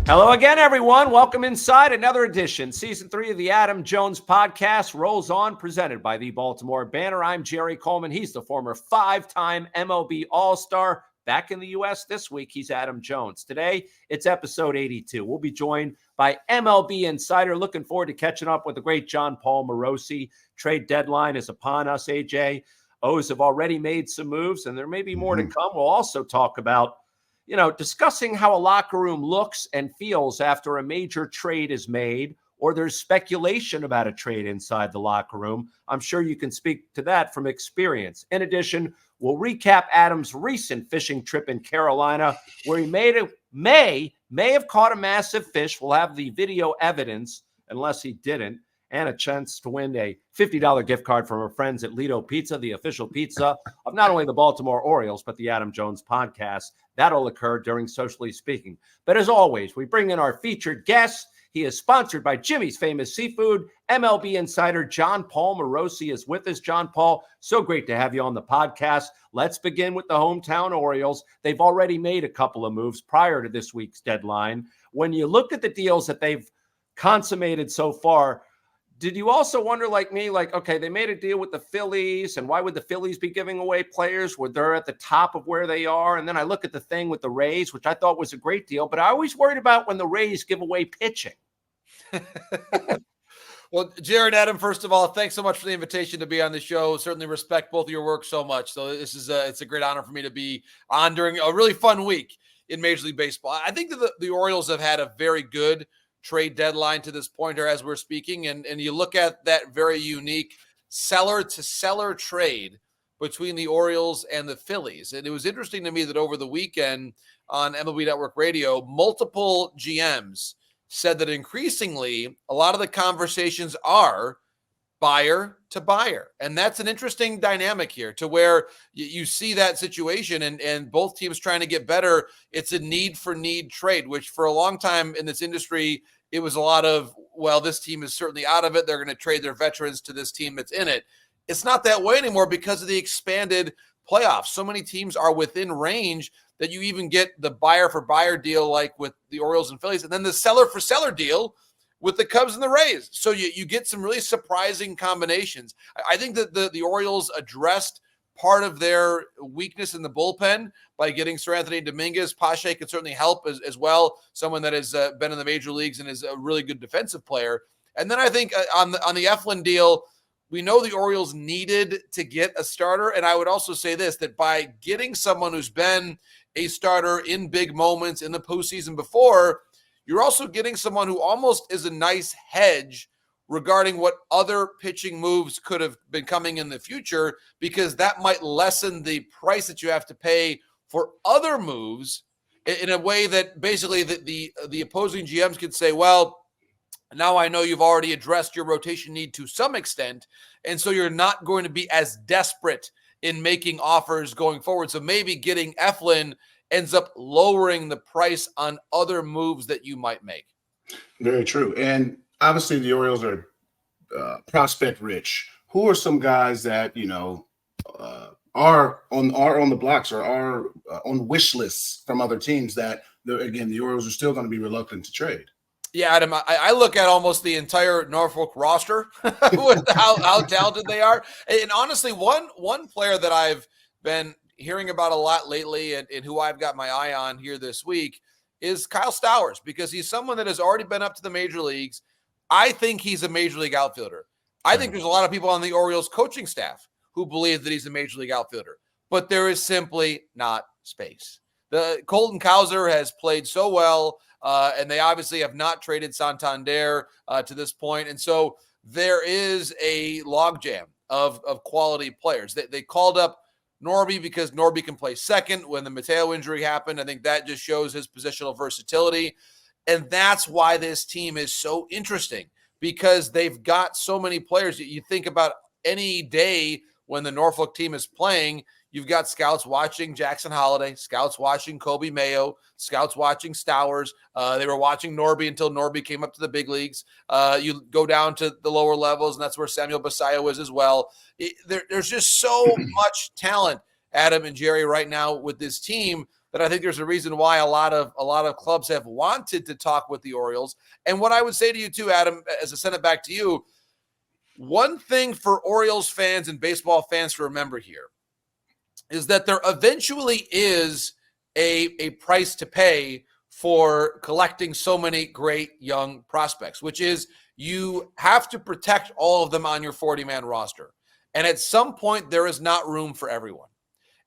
Hello again, everyone. Welcome inside another edition. Season 3 of the Adam Jones podcast rolls on, presented by the Baltimore Banner. I'm Jerry Coleman. He's the former 5-time MLB All-Star. Back in the U.S. this week, he's Adam Jones. Today, it's episode 82. We'll be joined by MLB Insider. Looking forward to catching up with the great Jon Morosi. Trade deadline is upon us, AJ. O's have already made some moves, and there may be more to come. We'll also talk about discussing how a locker room looks and feels after a major trade is made, or there's speculation about a trade inside the locker room. I'm sure you can speak to that from experience. In addition, we'll recap Adam's recent fishing trip in Carolina, where he may have caught a massive fish. We'll have the video evidence, unless he didn't, and a chance to win a $50 gift card from our friends at Lido Pizza, the official pizza of not only the Baltimore Orioles, but the Adam Jones podcast. That'll occur during Socially Speaking. But as always, we bring in our featured guest. He is sponsored by Jimmy's Famous Seafood. MLB Insider Jon Morosi is with us. Jon Paul, so great to have you on the podcast. Let's begin with the hometown Orioles. They've already made a couple of moves prior to this week's deadline. When you look at the deals that they've consummated so far, did you also wonder, like me, okay, they made a deal with the Phillies, and why would the Phillies be giving away players when they're at the top of where they are? And then I look at the thing with the Rays, which I thought was a great deal, but I always worried about when the Rays give away pitching. Well, Jared, Adam, first of all, thanks so much for the invitation to be on the show. Certainly respect both of your work so much. So it's a great honor for me to be on during a really fun week in Major League Baseball. I think that the Orioles have had a very good trade deadline to this point, or as we're speaking, and you look at that very unique seller-to-seller trade between the Orioles and the Phillies. And it was interesting to me that over the weekend on MLB Network Radio, multiple GMs said that increasingly a lot of the conversations are buyer to buyer. And that's an interesting dynamic here, to where you see that situation and both teams trying to get better. It's a need for need trade, which for a long time in this industry, it was a lot of, well, this team is certainly out of it. They're going to trade their veterans to this team that's in it. It's not that way anymore because of the expanded playoffs. So many teams are within range that you even get the buyer for buyer deal like with the Orioles and Phillies, and then the seller for seller deal with the Cubs and the Rays. So you get some really surprising combinations. I think that the Orioles addressed part of their weakness in the bullpen by getting Sir Anthony Dominguez. Pache could certainly help as well, someone that has been in the major leagues and is a really good defensive player. And then I think on the Eflin deal, we know the Orioles needed to get a starter. And I would also say this, that by getting someone who's been a starter in big moments in the postseason before, you're also getting someone who almost is a nice hedge regarding what other pitching moves could have been coming in the future, because that might lessen the price that you have to pay for other moves in a way that basically the opposing GMs could say, well, now I know you've already addressed your rotation need to some extent, and so you're not going to be as desperate in making offers going forward. So maybe getting Eflin ends up lowering the price on other moves that you might make. Very true. And obviously the Orioles are prospect rich. Who are some guys that, are on the blocks or are on wish lists from other teams that, the Orioles are still going to be reluctant to trade? Yeah, Adam, I look at almost the entire Norfolk roster with how talented they are. And honestly, one player that I've been hearing about a lot lately and who I've got my eye on here this week is Kyle Stowers, because he's someone that has already been up to the major leagues. I think he's a major league outfielder. I think there's a lot of people on the Orioles coaching staff who believe that he's a major league outfielder, but there is simply not space. The Colton Cowser has played so well, and they obviously have not traded Santander to this point. And so there is a logjam of quality players. They called up Norby because Norby can play second when the Mateo injury happened. I think that just shows his positional versatility. And that's why this team is so interesting, because they've got so many players. You think about any day when the Norfolk team is playing, you've got scouts watching Jackson Holliday, scouts watching Kobe Mayo, scouts watching Stowers. They were watching Norby until Norby came up to the big leagues. You go down to the lower levels, and that's where Samuel Basayo is as well. There's just so much talent, Adam and Jerry, right now with this team that I think there's a reason why a lot of clubs have wanted to talk with the Orioles. And what I would say to you too, Adam, as I send it back to you, one thing for Orioles fans and baseball fans to remember here is that there eventually is a price to pay for collecting so many great young prospects, which is you have to protect all of them on your 40-man roster. And at some point, there is not room for everyone.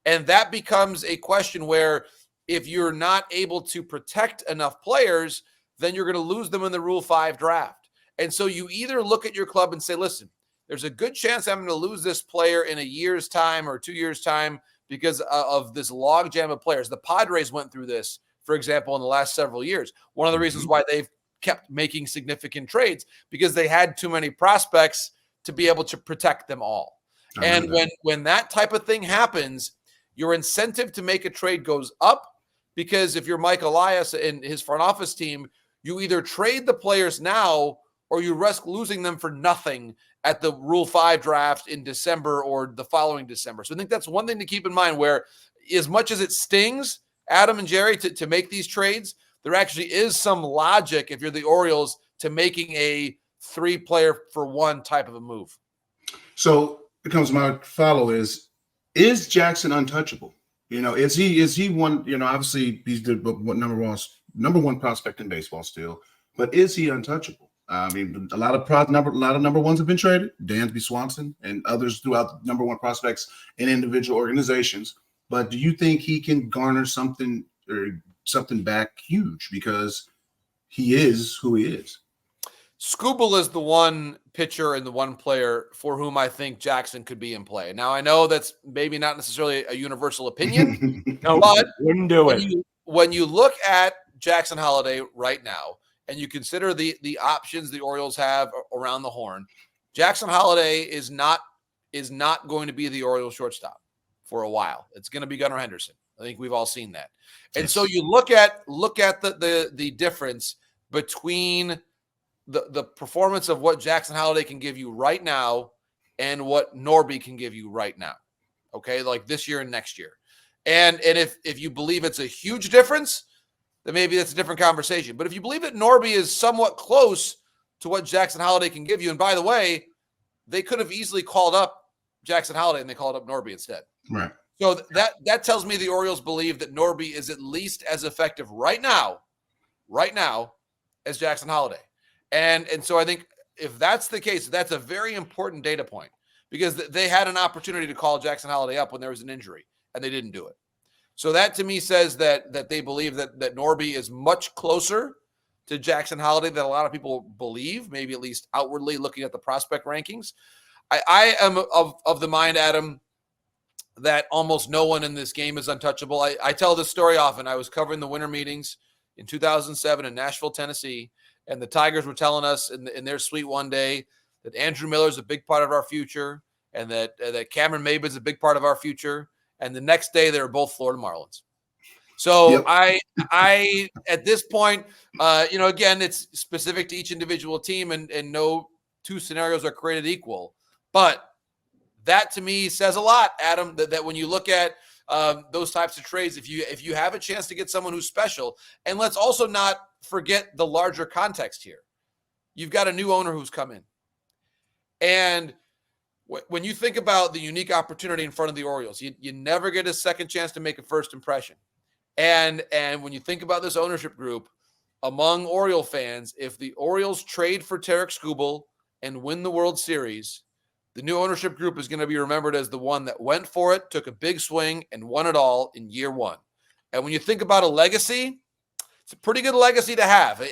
And that becomes a question where if you're not able to protect enough players, then you're going to lose them in the Rule 5 draft. And so you either look at your club and say, listen, there's a good chance I'm going to lose this player in a year's time or 2 years' time because of this logjam of players. The Padres went through this, for example, in the last several years. One of the reasons why they've kept making significant trades because they had too many prospects to be able to protect them all. And when that type of thing happens, your incentive to make a trade goes up because if you're Mike Elias and his front office team, you either trade the players now or you risk losing them for nothing at the Rule 5 draft in December or the following December. So I think that's one thing to keep in mind where as much as it stings, Adam and Jerry, to make these trades, there actually is some logic if you're the Orioles to making a 3-player for 1 type of a move. So becomes my follow is Jackson untouchable? Is he one, obviously he's the number one prospect in baseball still, but is he untouchable? I mean, a lot of number ones have been traded, Dansby Swanson and others throughout number one prospects in individual organizations. But do you think he can garner something back huge because he is who he is? Skubal is the one pitcher and the one player for whom I think Jackson could be in play. Now, I know that's maybe not necessarily a universal opinion, but wouldn't do it. When you look at Jackson Holliday right now and you consider the options the Orioles have around the horn, Jackson Holliday is not going to be the Orioles shortstop for a while. It's going to be Gunnar Henderson. I think we've all seen that. And so you look at the difference between the performance of what Jackson Holliday can give you right now and what Norby can give you right now. Okay, like this year and next year. And if you believe it's a huge difference, then maybe that's a different conversation. But if you believe that Norby is somewhat close to what Jackson Holliday can give you, and by the way, they could have easily called up Jackson Holliday and they called up Norby instead. Right. So that tells me the Orioles believe that Norby is at least as effective right now, as Jackson Holliday. And so I think if that's the case, that's a very important data point because they had an opportunity to call Jackson Holliday up when there was an injury and they didn't do it. So that to me says that they believe that Norby is much closer to Jackson Holliday than a lot of people believe, maybe at least outwardly looking at the prospect rankings. I am of the mind, Adam, that almost no one in this game is untouchable. I tell this story often. I was covering the winter meetings in 2007 in Nashville, Tennessee, and the Tigers were telling us in their suite one day that Andrew Miller is a big part of our future and that Cameron Maybin is a big part of our future. And the next day, they were both Florida Marlins. So yep. I at this point, again, it's specific to each individual team and no two scenarios are created equal. But that to me says a lot, Adam, that when you look at those types of trades, if you have a chance to get someone who's special, and let's also not forget the larger context here. You've got a new owner who's come in. And when you think about the unique opportunity in front of the Orioles, you never get a second chance to make a first impression. And when you think about this ownership group among Oriole fans, if the Orioles trade for Tarik Skubal and win the World Series, the new ownership group is going to be remembered as the one that went for it, took a big swing, and won it all in year one. And when you think about a legacy, it's a pretty good legacy to have.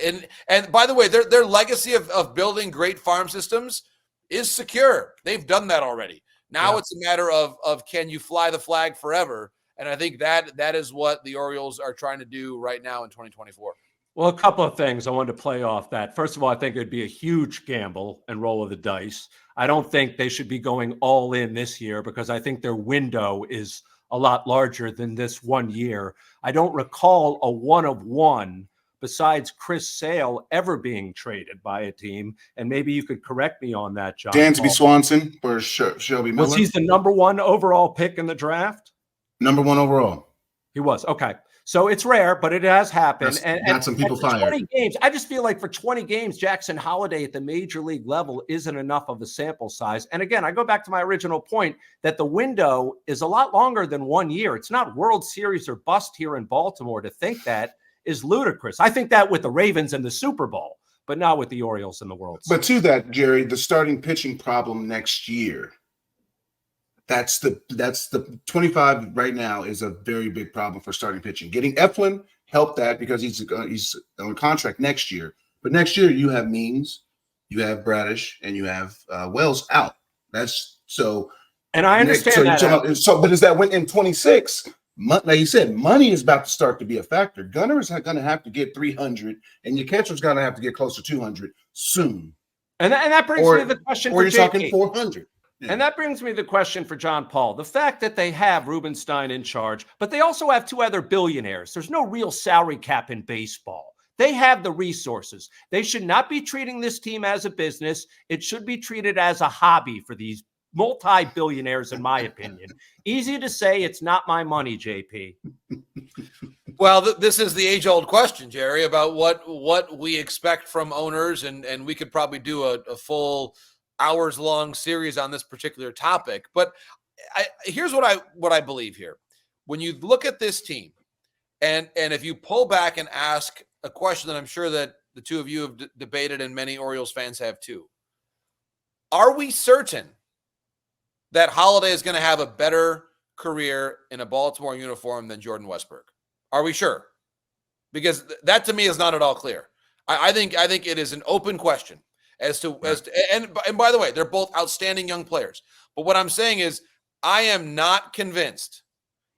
And by the way, their legacy of building great farm systems is secure. They've done that already. Now It's a matter of can you fly the flag forever? And I think that is what the Orioles are trying to do right now in 2024. Well, a couple of things I wanted to play off that. First of all, I think it'd be a huge gamble and roll of the dice. I don't think they should be going all in this year because I think their window is a lot larger than this 1 year. I don't recall a 1-of-1 besides Chris Sale ever being traded by a team. And maybe you could correct me on that, John. Dansby Swanson for Shelby Miller. Was he the number 1 overall pick in the draft? Number 1 overall. He was. Okay. So it's rare, but it has happened. Got some people for fired. 20 games, I just feel like for 20 games, Jackson Holliday at the major league level isn't enough of a sample size. And again, I go back to my original point that the window is a lot longer than 1 year. It's not World Series or bust here in Baltimore. To think that is ludicrous. I think that with the Ravens and the Super Bowl, but not with the Orioles and the World Series. But to that, Jerry, the starting pitching problem next year. That's the 25 right now is a very big problem for starting pitching. Getting Eflin helped that because he's on contract next year. But next year you have Means, you have Bradish, and you have Wells out. That's so. And I understand that. But is that when in 26? Like you said, money is about to start to be a factor. Gunnar is going to have to get 300, and your catcher's going to have to get close to 200 soon. And that brings me to the question or for you're JP. talking 400. Yeah. And that brings me to the question for John Paul. The fact that they have Rubenstein in charge, but they also have two other billionaires. There's no real salary cap in baseball. They have the resources. They should not be treating this team as a business. It should be treated as a hobby for these multi-billionaires, in my opinion. Easy to say, it's not my money, JP. Well, this is the age-old question, Jerry, about what we expect from owners, and we could probably do a full hours-long series on this particular topic. But here's what I believe here. When you look at this team, and if you pull back and ask a question that I'm sure that the two of you have debated and many Orioles fans have too, are we certain that Holliday is going to have a better career in a Baltimore uniform than Jordan Westburg? Are we sure? Because that to me is not at all clear. I think it is an open question as to and by the way, they're both outstanding young players. But what I'm saying is I am not convinced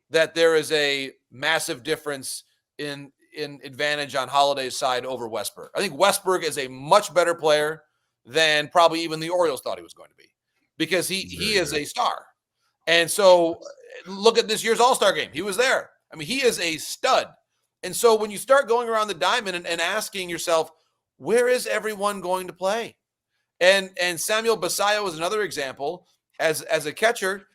that there is a massive difference in advantage on Holliday's side over Westburg. I think Westburg is a much better player than probably even the Orioles thought he was going to be, because he is a star. And so look at this year's All-Star game. He was there. I mean, he is a stud. And so when you start going around the diamond and asking yourself, where is everyone going to play? And Samuel Basallo is another example as a catcher.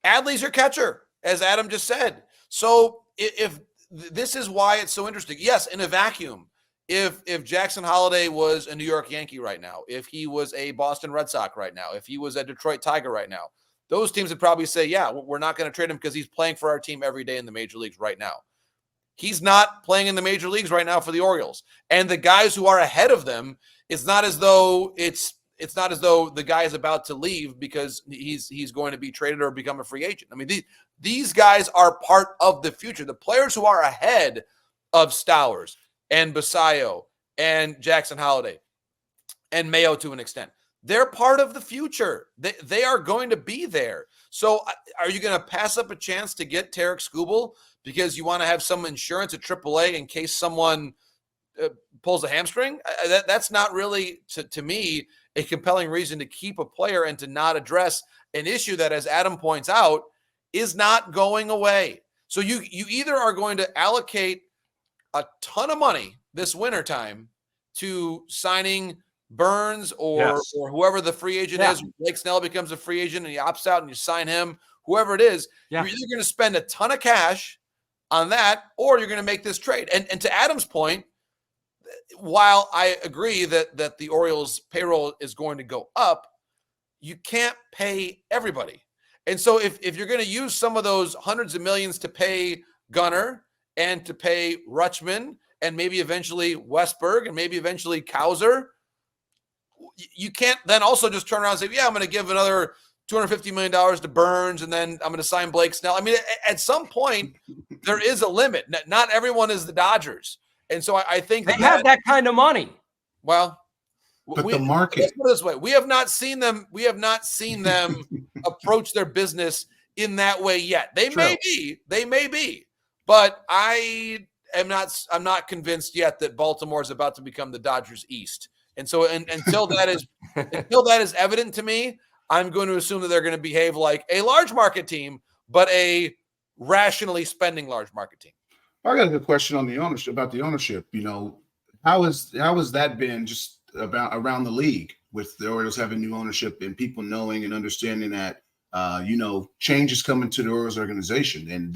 Adley's your catcher, as Adam just said. So if this is why it's so interesting. Yes, in a vacuum, if Jackson Holliday was a New York Yankee right now, if he was a Boston Red Sox right now, if he was a Detroit Tiger right now, those teams would probably say, yeah, we're not going to trade him because he's playing for our team every day in the major leagues right now. He's not playing in the major leagues right now for the Orioles. And the guys who are ahead of them, it's not as though the guy is about to leave because he's going to be traded or become a free agent. I mean, these guys are part of the future. The players who are ahead of Stowers and Basallo and Jackson Holliday and Mayo to an extent, they're part of the future. They are going to be there. So are you going to pass up a chance to get Tarek Skubal because you want to have some insurance at AAA in case someone pulls a hamstring? That's not really, to me, a compelling reason to keep a player and to not address an issue that, as Adam points out, is not going away. So you either are going to allocate a ton of money this wintertime to signing Burns or whoever the free agent is. Blake Snell becomes a free agent and he opts out and you sign him, whoever it is. You're either going to spend a ton of cash on that or you're going to make this trade. And to Adam's point, while I agree that the Orioles payroll is going to go up, you can't pay everybody. And so if you're going to use some of those hundreds of millions to pay Gunnar and to pay Rutschman and maybe eventually Westburg and maybe eventually Kauser, you can't then also just turn around and say, yeah, I'm going to give another $250 million to Burns and then I'm going to sign Blake Snell. I mean, at some point, there is a limit. Not everyone is the Dodgers. And so I think they have that kind of money. Well, but the market. Let's put it this way: we have not seen them. We have not seen them approach their business in that way yet. They may be, but I'm not convinced yet that Baltimore is about to become the Dodgers East. And so, until that is evident to me, I'm going to assume that they're going to behave like a large market team, but a rationally spending large market team. I got a good question on the ownership about the ownership. You know, how has that been just about around the league with the Orioles having new ownership and people knowing and understanding that change is coming to the Orioles organization, and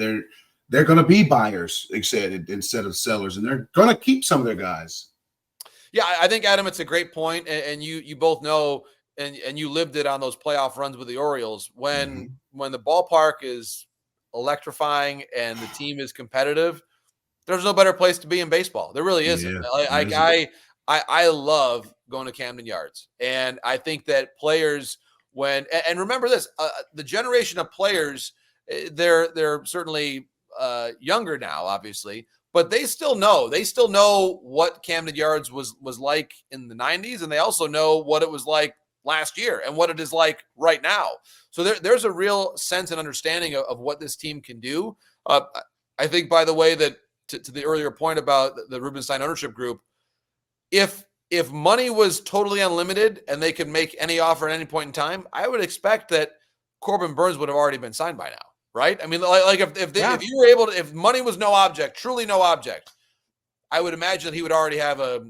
they're going to be buyers, instead of sellers, and they're going to keep some of their guys. Yeah, I think, Adam, it's a great point, and you both know, and you lived it on those playoff runs with the Orioles. When the ballpark is electrifying and the team is competitive, there's no better place to be in baseball. There really isn't. I love going to Camden Yards, and I think that players, and remember this, the generation of players, they're certainly younger now, obviously, but they still know what Camden Yards was like in the 90s, and they also know what it was like last year and what it is like right now. So there's a real sense and understanding of what this team can do. I think, by the way, that to the earlier point about the Rubenstein ownership group, if money was totally unlimited and they could make any offer at any point in time, I would expect that Corbin Burnes would have already been signed by now, right? I mean, like if you were able to, if money was no object, truly no object, I would imagine that he would already have a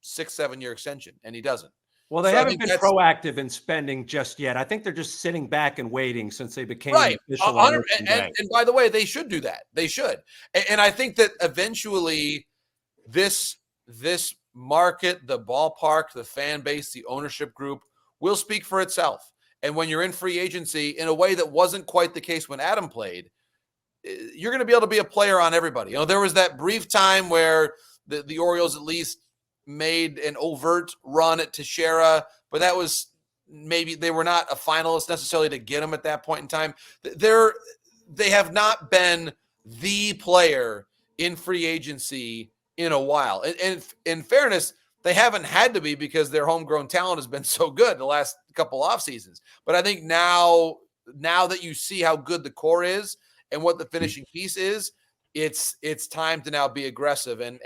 6-7 year extension, and he doesn't. Well, they haven't been proactive in spending just yet. I think they're just sitting back and waiting since they became official. And by the way, they should do that. They should. And I think that eventually this market, the ballpark, the fan base, the ownership group will speak for itself. And when you're in free agency in a way that wasn't quite the case when Adam played, you're going to be able to be a player on everybody. You know, there was that brief time where the Orioles at least made an overt run at Teixeira, but that was maybe they were not a finalist necessarily to get him at that point in time. They have not been the player in free agency in a while. And in fairness, they haven't had to be because their homegrown talent has been so good the last couple off seasons. But I think now that you see how good the core is and what the finishing piece is, it's time to now be aggressive. And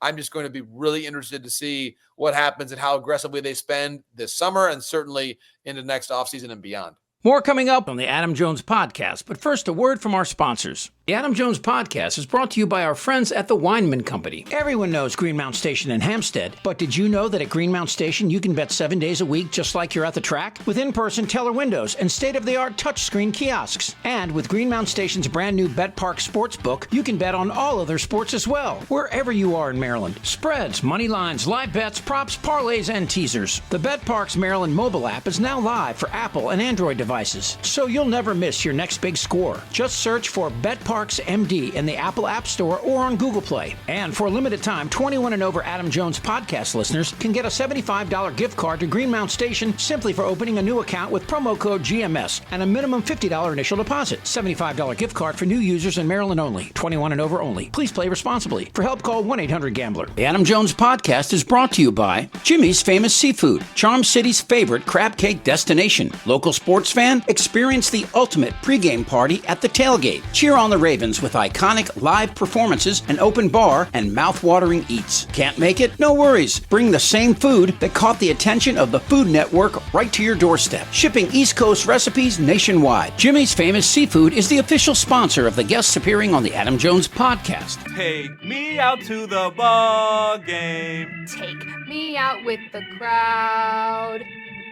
I'm just going to be really interested to see what happens and how aggressively they spend this summer and certainly into next offseason and beyond. More coming up on the Adam Jones Podcast, but first a word from our sponsors. The Adam Jones Podcast is brought to you by our friends at the Weinman Company. Everyone knows Greenmount Station in Hampstead, but did you know that at Greenmount Station you can bet 7 days a week just like you're at the track? With in-person teller windows and state-of-the-art touchscreen kiosks. And with Greenmount Station's brand new Bet Park Sportsbook, you can bet on all other sports as well, wherever you are in Maryland. Spreads, money lines, live bets, props, parlays, and teasers. The Bet Parks Maryland mobile app is now live for Apple and Android devices, so you'll never miss your next big score. Just search for Bet Parks MD in the Apple App Store or on Google Play. And for a limited time, 21 and over Adam Jones Podcast listeners can get a $75 gift card to Greenmount Station simply for opening a new account with promo code GMS and a minimum $50 initial deposit. $75 gift card for new users in Maryland only. 21 and over only. Please play responsibly. For help, call 1-800-GAMBLER. The Adam Jones Podcast is brought to you by Jimmy's Famous Seafood, Charm City's favorite crab cake destination. Local sports fan, experience the ultimate pregame party at the tailgate. Cheer on the Ravens with iconic live performances, an open bar, and mouth-watering eats. Can't make it? No worries. Bring the same food that caught the attention of the Food Network right to your doorstep. Shipping East Coast recipes nationwide. Jimmy's Famous Seafood is the official sponsor of the guests appearing on the Adam Jones Podcast. Take me out to the ball game. Take me out with the crowd.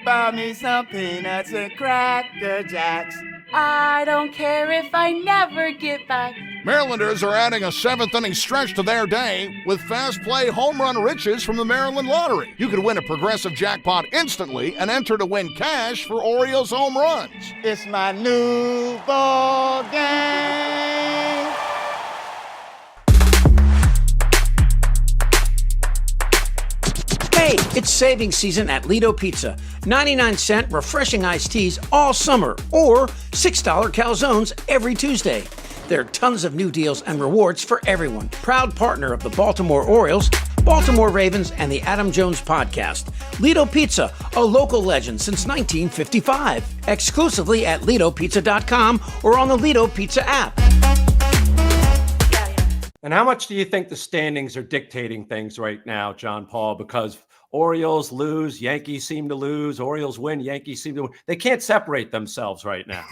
Buy me some peanuts and Cracker Jacks. I don't care if I never get back. Marylanders are adding a seventh-inning stretch to their day with fast play home run riches from the Maryland Lottery. You could win a progressive jackpot instantly and enter to win cash for Orioles home runs. It's my new ball game. Hey, it's savings season at Lido Pizza. 99-cent refreshing iced teas all summer, or $6 calzones every Tuesday. There are tons of new deals and rewards for everyone. Proud partner of the Baltimore Orioles, Baltimore Ravens, and the Adam Jones Podcast. Lido Pizza, a local legend since 1955. Exclusively at LidoPizza.com or on the Lido Pizza app. And how much do you think the standings are dictating things right now, John Paul? Because Orioles lose, Yankees seem to lose, Orioles win, Yankees seem to win. They can't separate themselves right now.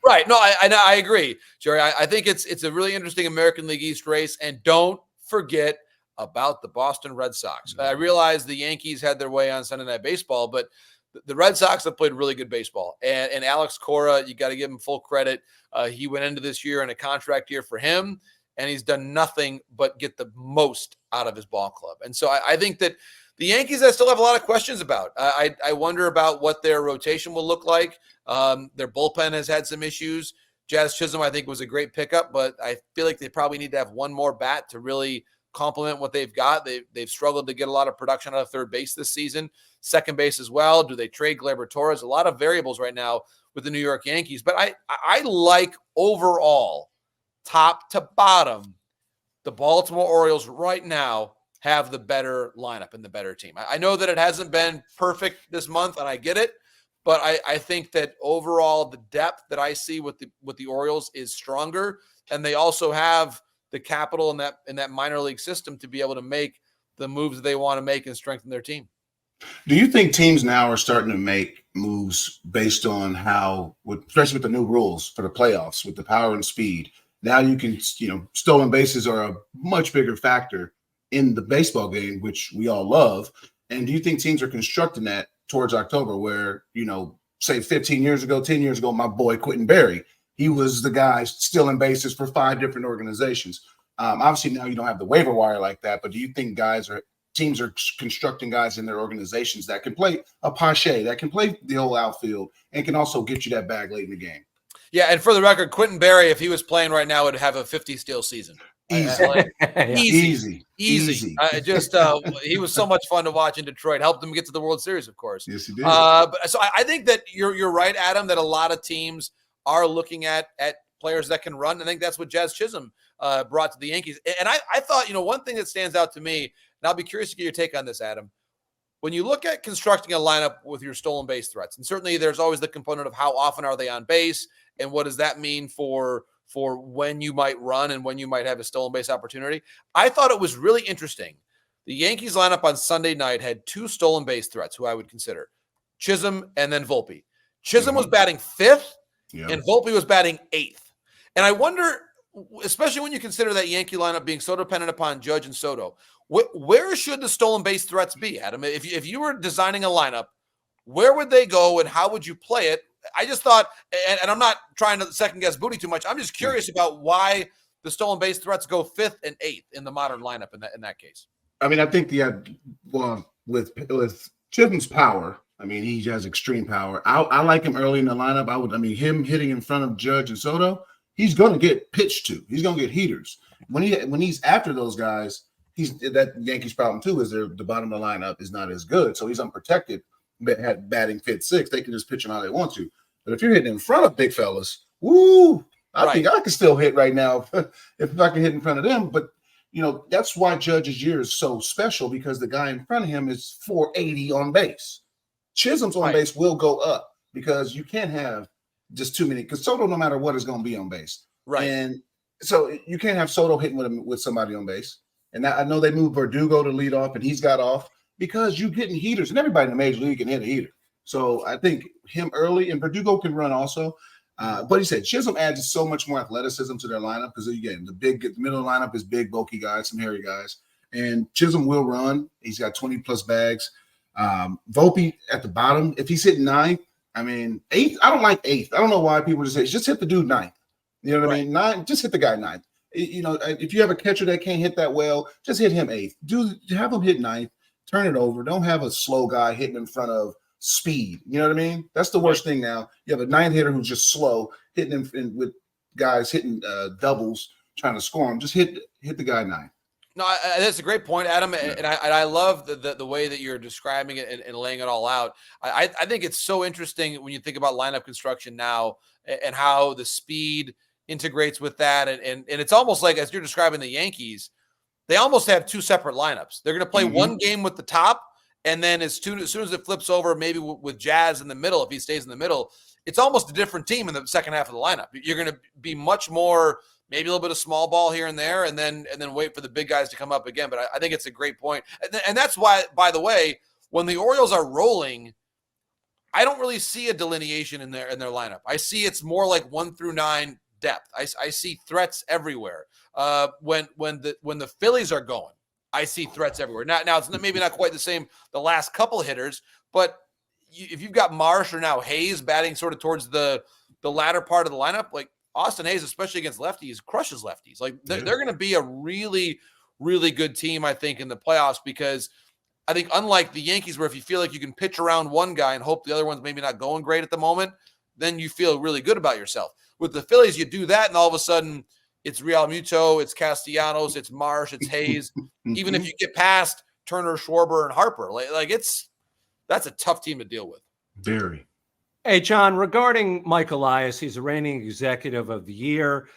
Right. No, I agree, Jerry. I think it's a really interesting American League East race. And don't forget about the Boston Red Sox. I realize the Yankees had their way on Sunday Night Baseball, but the Red Sox have played really good baseball. And Alex Cora, you got to give him full credit. He went into this year in a contract year for him, and he's done nothing but get the most out of his ball club. And so I think that the Yankees, I still have a lot of questions about. I wonder about what their rotation will look like. Their bullpen has had some issues. Jazz Chisholm, I think, was a great pickup, but I feel like they probably need to have one more bat to really complement what they've got. They've struggled to get a lot of production out of third base this season, second base as well. Do they trade Gleyber Torres? A lot of variables right now with the New York Yankees. But I like overall, top to bottom, the Baltimore Orioles right now have the better lineup and the better team. I know that it hasn't been perfect this month, and I get it. But I think that overall the depth that I see with the Orioles is stronger, and they also have the capital in that minor league system to be able to make the moves that they want to make and strengthen their team. Do you think teams now are starting to make moves based on how, especially with the new rules for the playoffs, with the power and speed? Now you can, stolen bases are a much bigger factor in the baseball game, which we all love. And do you think teams are constructing that towards October where, say 10 years ago, my boy Quentin Berry, he was the guy stealing bases for 5 different organizations. Obviously now you don't have the waiver wire like that, but do you think teams are constructing guys in their organizations that can play a Pache, that can play the whole outfield, and can also get you that bag late in the game? Yeah, and for the record, Quentin Berry, if he was playing right now, would have a 50 steal season. Easy. He was so much fun to watch in Detroit. Helped them get to the World Series, of course. Yes, he did. So I think that you're right, Adam, that a lot of teams are looking at players that can run. I think that's what Jazz Chisholm brought to the Yankees. And I thought, one thing that stands out to me, and I'll be curious to get your take on this, Adam. When you look at constructing a lineup with your stolen base threats, and certainly there's always the component of how often are they on base, and what does that mean for when you might run and when you might have a stolen base opportunity. I thought it was really interesting. The Yankees lineup on Sunday night had 2 stolen base threats, who I would consider Chisholm and then Volpe. Chisholm was batting 5th, and Volpe was batting 8th. And I wonder, especially when you consider that Yankee lineup being so dependent upon Judge and Soto, where should the stolen base threats be, Adam? If you were designing a lineup, where would they go and how would you play it? I just thought, and I'm not trying to second guess Booty too much. I'm just curious about why the stolen base threats go 5th and 8th in the modern lineup in that case. I mean, I think with Chisholm's power, I mean, he has extreme power. I like him early in the lineup. Him hitting in front of Judge and Soto, he's going to get pitched to. He's going to get heaters. When he's after those guys, that Yankees problem too is the bottom of the lineup is not as good, so he's unprotected. Batting 5th, 6th, they can just pitch him how they want to. But if you're hitting in front of big fellas, I think I can still hit right now if I can hit in front of them. But that's why Judge's year is so special, because the guy in front of him is 480 on base. Chisholm's on base will go up because you can't have just too many, because Soto, no matter what, is going to be on base. Right. And so you can't have Soto hitting with somebody on base. And I know they moved Verdugo to lead off, and he's got off, because you're getting heaters, and everybody in the major league can hit a heater. So I think him early, and Verdugo can run also. But he said Chisholm adds so much more athleticism to their lineup, because again, the middle of the lineup is big, bulky guys, some hairy guys, and Chisholm will run. He's got 20 plus bags. Volpe at the bottom, if he's hitting 9th, 8th. I don't like 8th. I don't know why people just hit the dude 9th. You know what I mean? 9, just hit the guy 9th. If you have a catcher that can't hit that well, just hit him 8th. Have him hit 9th. Turn it over. Don't have a slow guy hitting in front of speed. You know what I mean? That's the worst thing now. You have a 9th hitter who's just slow, hitting with guys hitting doubles, trying to score him. Just hit the guy 9th. No, that's a great point, Adam. And I love the way that you're describing it and laying it all out. I think it's so interesting when you think about lineup construction now and how the speed integrates with that. And it's almost like, as you're describing the Yankees, they almost have 2 separate lineups. They're going to play one game with the top, and then as soon as it flips over, maybe with Jazz in the middle, if he stays in the middle, it's almost a different team in the second half of the lineup. You're going to be much more, maybe a little bit of small ball here and there, and then wait for the big guys to come up again. But I think it's a great point. And that's why, by the way, when the Orioles are rolling, I don't really see a delineation in their lineup. I see it's more like 1 through 9 depth. I see threats everywhere. When the Phillies are going, I see threats everywhere. Now it's maybe not quite the same the last couple hitters, but if you've got Marsh or now Hayes batting sort of towards the latter part of the lineup, like Austin Hays, especially against lefties, crushes lefties. Like they're going to be a really, really good team, I think, in the playoffs, because I think unlike the Yankees, where if you feel like you can pitch around one guy and hope the other one's maybe not going great at the moment, then you feel really good about yourself. With the Phillies, you do that, and all of a sudden it's Real Muto, it's Castellanos, it's Marsh, it's Hayes. Even if you get past Turner, Schwarber, and Harper, that's a tough team to deal with. Very. Hey, John, regarding Mike Elias, he's a reigning executive of the year.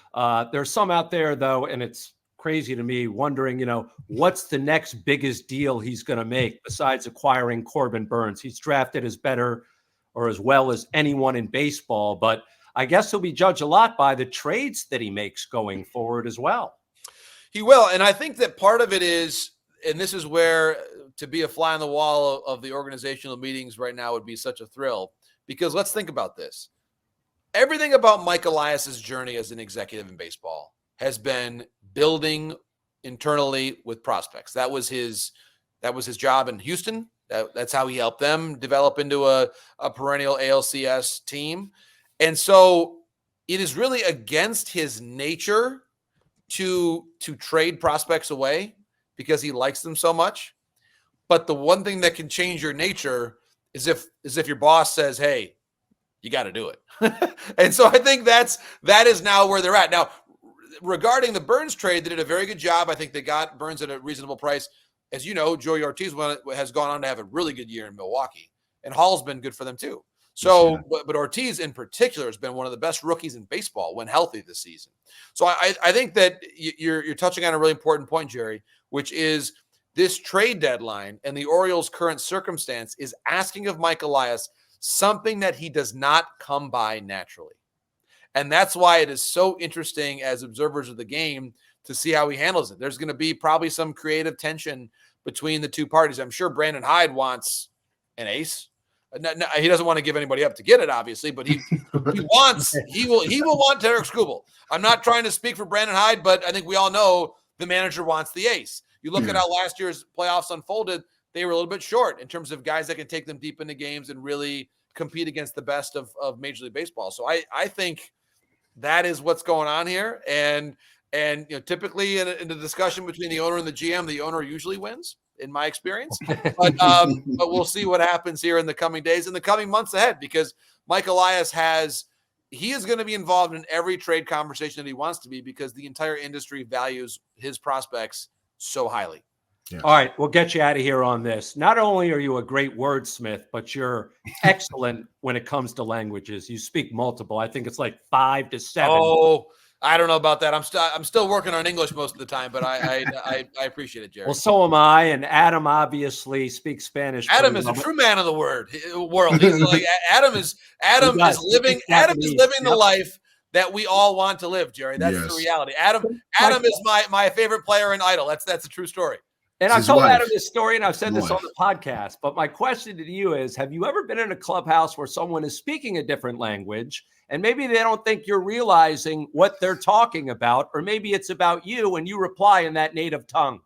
There's some out there, though, and it's crazy to me, wondering, what's the next biggest deal he's going to make besides acquiring Corbin Burns? He's drafted as well as anyone in baseball, but I guess he'll be judged a lot by the trades that he makes going forward as well. He will, and I think that part of it is, and this is where to be a fly on the wall of the organizational meetings right now would be such a thrill, because let's think about this. Everything about Mike Elias's journey as an executive in baseball has been building internally with prospects. That was his job in Houston. That's how he helped them develop into a perennial ALCS team. And so it is really against his nature to trade prospects away because he likes them so much. But the one thing that can change your nature is if your boss says, hey, you got to do it. And so I think that is now where they're at. Now, regarding the Burns trade, they did a very good job. I think they got Burns at a reasonable price. As you know, Joey Ortiz has gone on to have a really good year in Milwaukee, and Hall's been good for them too. So, but Ortiz in particular has been one of the best rookies in baseball when healthy this season. So I think that you're touching on a really important point, Jerry, which is this trade deadline and the Orioles' current circumstance is asking of Mike Elias something that he does not come by naturally. And that's why it is so interesting as observers of the game to see how he handles it. There's going to be probably some creative tension between the two parties. I'm sure Brandon Hyde wants an ace. No, he doesn't want to give anybody up to get it, obviously, but he will want Derek Skubal. I'm not trying to speak for Brandon Hyde, but I think we all know the manager wants the ace. You look at how last year's playoffs unfolded, they were a little bit short in terms of guys that can take them deep into games and really compete against the best of Major League Baseball. So I think that is what's going on here. And typically in the discussion between the owner and the GM, the owner usually wins, in my experience. But we'll see what happens here in the coming days, in the coming months ahead, because Mike Elias he is going to be involved in every trade conversation that he wants to be, because the entire industry values his prospects so highly. Yeah. All right, we'll get you out of here on this. Not only are you a great wordsmith, but you're excellent when it comes to languages. You speak multiple. I think it's like 5 to 7. Oh, I don't know about that. I'm still working on English most of the time, but I appreciate it, Jerry. Well, so am I. And Adam obviously speaks Spanish. Adam is a true man of the world. He's like, Adam is living the life that we all want to live, Jerry. That's the reality. Adam is my favorite player in Idol. That's a true story. And I've told Adam this story, and I've said this on the podcast, but my question to you is, have you ever been in a clubhouse where someone is speaking a different language, and maybe they don't think you're realizing what they're talking about, or maybe it's about you and you reply in that native tongue?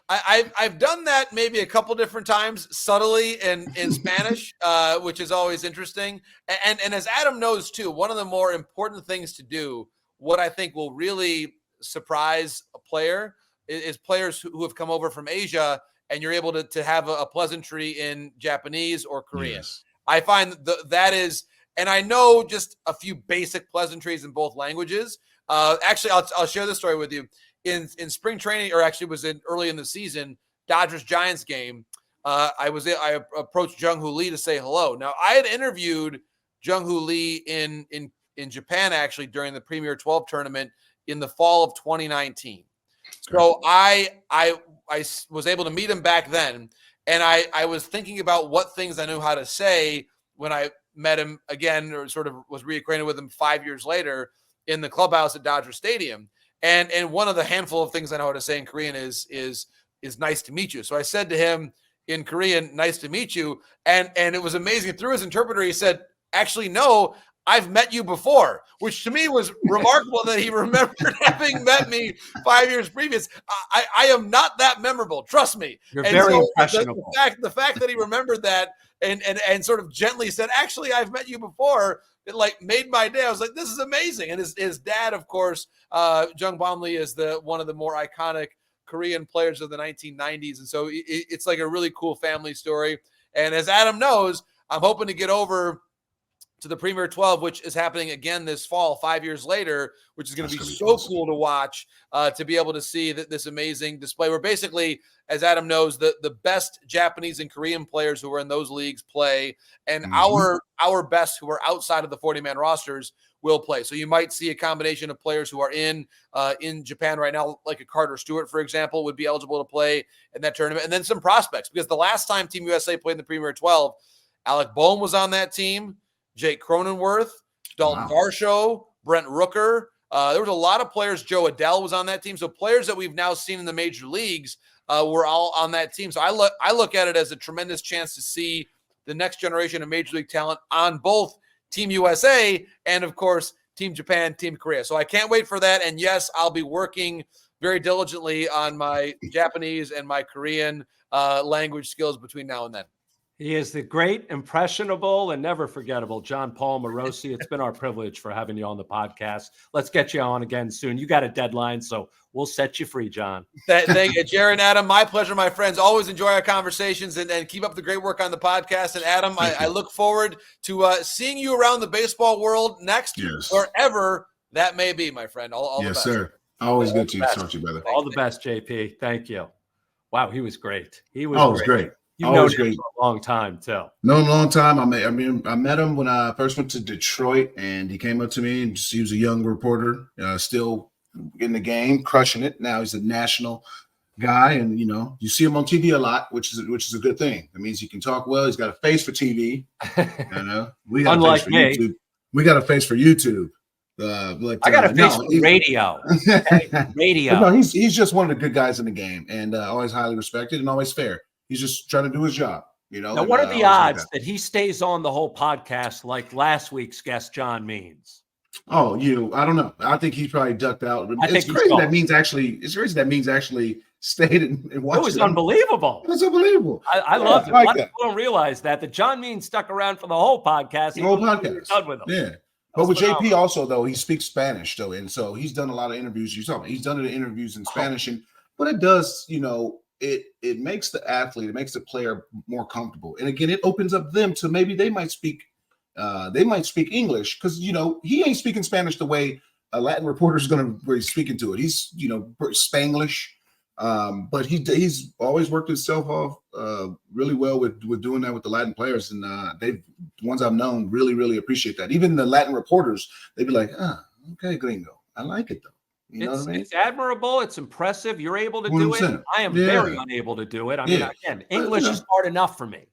I've done that maybe a couple different times, subtly in Spanish, which is always interesting. And as Adam knows too, one of the more important things to do, what I think will really surprise a player, is players who have come over from Asia, and you're able to have a pleasantry in Japanese or Korean. Yes. I find that is, and I know just a few basic pleasantries in both languages. Actually, I'll share this story with you. In spring training, or actually was early in the season, Dodgers-Giants game, I approached Jung-Hoo Lee to say hello. Now, I had interviewed Jung-Hoo Lee in Japan, actually, during the Premier 12 tournament in the fall of 2019. So I was able to meet him back then, and I was thinking about what things I knew how to say when I met him again, or sort of was reacquainted with him 5 years later in the clubhouse at Dodger Stadium. And one of the handful of things I know how to say in Korean is nice to meet you. So I said to him in Korean, nice to meet you. And it was amazing. Through his interpreter, he said, actually, no, I've met you before, which to me was remarkable that he remembered having met me 5 years previous. I am not that memorable. Trust me. You're very impressionable. The fact that he remembered that and sort of gently said, actually, I've met you before, it like made my day. I was like, this is amazing. And his dad, of course, Jung Bom-lee, is one of the more iconic Korean players of the 1990s. And so it's like a really cool family story. And as Adam knows, I'm hoping to get over to the Premier 12, which is happening again this fall, 5 years later, which is going to be so awesome. Cool to watch, to be able to see this amazing display where basically, as Adam knows, the best Japanese and Korean players who are in those leagues play, and our best who are outside of the 40-man rosters will play. So you might see a combination of players who are in Japan right now, like a Carter Stewart, for example, would be eligible to play in that tournament, and then some prospects, because the last time Team USA played in the Premier 12, Alec Boehm was on that team, Jake Cronenworth, Dalton Varsho, Brent Rooker. There was a lot of players. Joe Adele was on that team. So players that we've now seen in the major leagues were all on that team. So I look at it as a tremendous chance to see the next generation of major league talent on both Team USA and, of course, Team Japan, Team Korea. So I can't wait for that. And yes, I'll be working very diligently on my Japanese and my Korean language skills between now and then. He is the great, impressionable, and never forgettable Jon Paul Morosi. It's been our privilege for having you on the podcast. Let's get you on again soon. You got a deadline, so we'll set you free, John. Thank you, Jared and Adam. My pleasure, my friends. Always enjoy our conversations and keep up the great work on the podcast. And Adam, I look forward to seeing you around the baseball world next, wherever that may be, my friend. All the best. Yes, sir. Always good to talk to you, brother. All the best, JP. Thank you. Wow, he was great. He was always great. You've known him for a long time, too. No, long time. I met him when I first went to Detroit, and he came up to me, and he was a young reporter, still in the game, crushing it. Now he's a national guy, and you see him on TV a lot, which is a good thing. That means he can talk well. He's got a face for TV. We got unlike a face for me. YouTube. We got a face for YouTube. I got a face for radio. Radio. No, he's just one of the good guys in the game, and always highly respected and always fair. He's just trying to do his job, Now, what are the odds that he stays on the whole podcast like last week's guest, John Means? Oh, I don't know. I think he's probably ducked out. It's crazy that Means actually stayed and watched. It was unbelievable. It was unbelievable. I loved it. A lot of people don't realize that John Means stuck around for the whole podcast. The whole podcast. Done with him. Yeah. But with JP also, though, he speaks Spanish, though. And so he's done a lot of interviews. He's done the interviews in Spanish. But it does, it makes the athlete, it makes the player more comfortable. And again, it opens up them to maybe they might speak English, because he ain't speaking Spanish the way a Latin reporter is going to be speaking to it. He's Spanglish, but he's always worked himself off really well with doing that with the Latin players, and the ones I've known really appreciate that. Even the Latin reporters, they'd be like, okay, gringo, I like it though. It's admirable. It's impressive. You're able to do it. I am very unable to do it. Again, English is hard enough for me.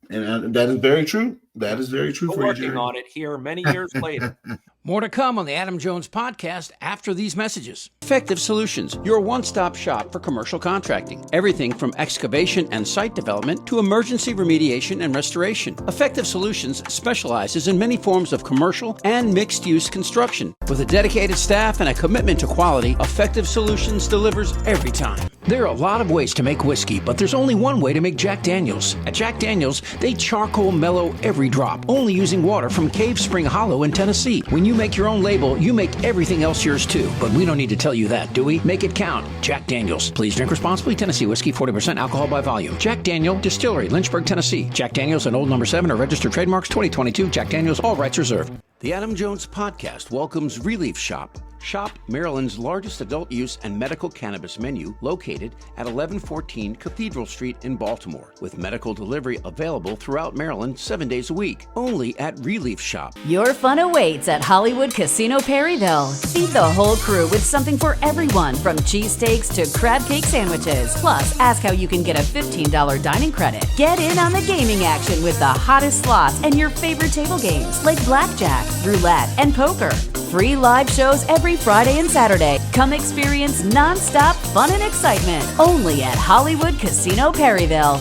And that is very true. That is very true. We're working on it here many years later. More to come on the Adam Jones podcast after these messages. Effective Solutions, your one-stop shop for commercial contracting. Everything from excavation and site development to emergency remediation and restoration. Effective Solutions specializes in many forms of commercial and mixed-use construction. With a dedicated staff and a commitment to quality, Effective Solutions delivers every time. There are a lot of ways to make whiskey, but there's only one way to make Jack Daniels. At Jack Daniels, they charcoal mellow every drop, only using water from Cave Spring Hollow in Tennessee. When you make your own label, you make everything else yours too. But we don't need to tell you that, do we? Make it count. Jack Daniels. Please drink responsibly. Tennessee whiskey, 40% alcohol by volume. Jack Daniel Distillery, Lynchburg, Tennessee. Jack Daniels and Old No. 7 are registered trademarks 2022. Jack Daniels, all rights reserved. The Adam Jones podcast welcomes Relief Shop. Shop Maryland's largest adult use and medical cannabis menu, located at 1114 Cathedral Street in Baltimore, with medical delivery available throughout Maryland 7 days a week, only at Relief Shop. Your fun awaits at Hollywood Casino Perryville. Feed the whole crew with something for everyone, from cheesesteaks to crab cake sandwiches. Plus, ask how you can get a $15 dining credit. Get in on the gaming action with the hottest slots and your favorite table games like blackjack, roulette, and poker. Free live shows every Friday and Saturday. Come experience non-stop fun and excitement only at Hollywood Casino Perryville.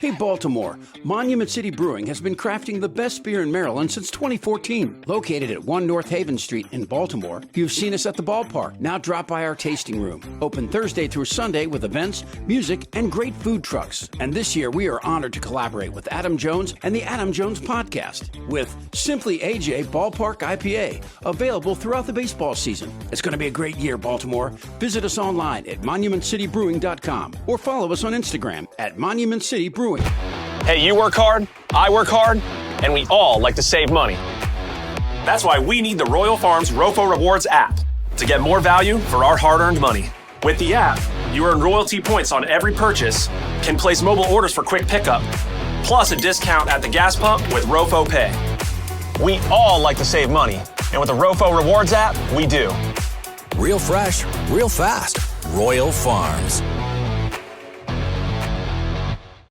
Hey Baltimore, Monument City Brewing has been crafting the best beer in Maryland since 2014. Located at 1 North Haven Street in Baltimore, you've seen us at the ballpark. Now drop by our tasting room. Open Thursday through Sunday with events, music, and great food trucks. And this year we are honored to collaborate with Adam Jones and the Adam Jones Podcast with Simply AJ Ballpark IPA, available throughout the baseball season. It's going to be a great year, Baltimore. Visit us online at monumentcitybrewing.com or follow us on Instagram at Monument City Brewing. Hey, you work hard, I work hard, and we all like to save money. That's why we need the Royal Farms ROFO Rewards app to get more value for our hard-earned money. With the app, you earn royalty points on every purchase, can place mobile orders for quick pickup, plus a discount at the gas pump with ROFO Pay. We all like to save money, and with the ROFO Rewards app, we do. Real fresh, real fast. Royal Farms.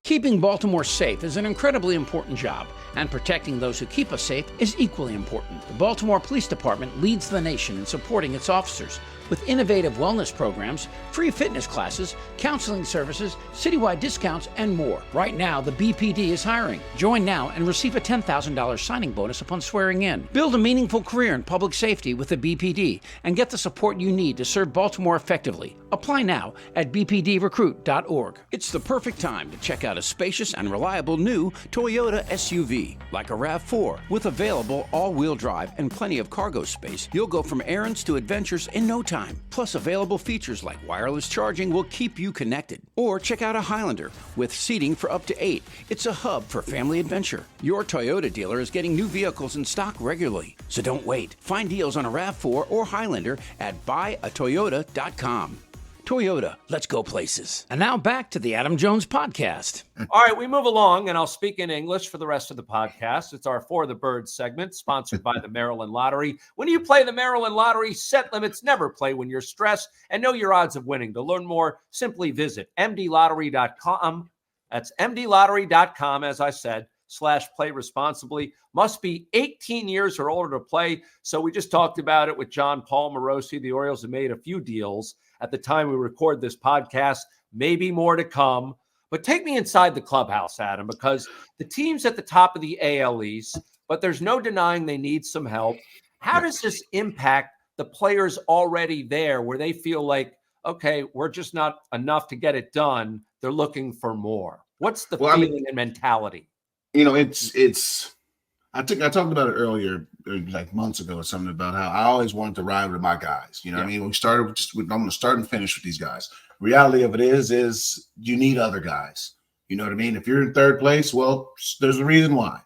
Keeping Baltimore safe is an incredibly important job, and protecting those who keep us safe is equally important. The Baltimore Police Department leads the nation in supporting its officers with innovative wellness programs, free fitness classes, counseling services, citywide discounts, and more. Right now, the BPD is hiring. Join now and receive a $10,000 signing bonus upon swearing in. Build a meaningful career in public safety with the BPD and get the support you need to serve Baltimore effectively. Apply now at bpdrecruit.org. It's the perfect time to check out a spacious and reliable new Toyota SUV, like a RAV4, with available all-wheel drive and plenty of cargo space. You'll go from errands to adventures in no time. Plus, available features like wireless charging will keep you connected. Or check out a Highlander with seating for up to 8. It's a hub for family adventure. Your Toyota dealer is getting new vehicles in stock regularly, so don't wait. Find deals on a RAV4 or Highlander at buyatoyota.com. Toyota, let's go places. And now back to the Adam Jones Podcast. All right, we move along, and I'll speak in English for the rest of the podcast. It's our For the Birds segment, sponsored by the Maryland Lottery. When you play the Maryland Lottery, set limits, never play when you're stressed, and know your odds of winning. To learn more, simply visit mdlottery.com. That's mdlottery.com, as I said, /play responsibly. Must be 18 years or older to play. So we just talked about it with Jon Morosi. The Orioles have made a few deals at the time we record this podcast, maybe more to come. But take me inside the clubhouse, Adam, because the team's at the top of the AL East, but there's no denying they need some help. How does this impact the players already there where they feel like, okay, we're just not enough to get it done? They're looking for more. What's the feeling and mentality? You know, I talked about it earlier, like months ago or something, about how I always wanted to ride with my guys. You know what I mean? We started I'm going to start and finish with these guys. Reality of it is you need other guys. You know what I mean? If you're in third place, well, there's a reason why.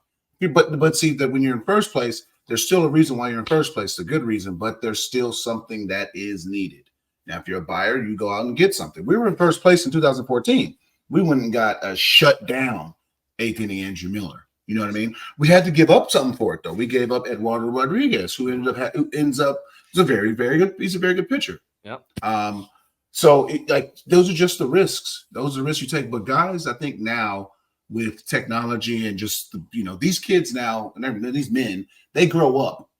But see that when you're in first place, there's still a reason why you're in first place. It's a good reason, but there's still something that is needed. Now, if you're a buyer, you go out and get something. We were in first place in 2014. We went and got a shut down eighth inning Andrew Miller. You know what I mean? We had to give up something for it, though. We gave up Eduardo Rodriguez, who ends up is a very, very good. He's a very good pitcher. Yep. So those are just the risks. Those are risks you take. But guys, I think now with technology and just these kids now and these men, they grow up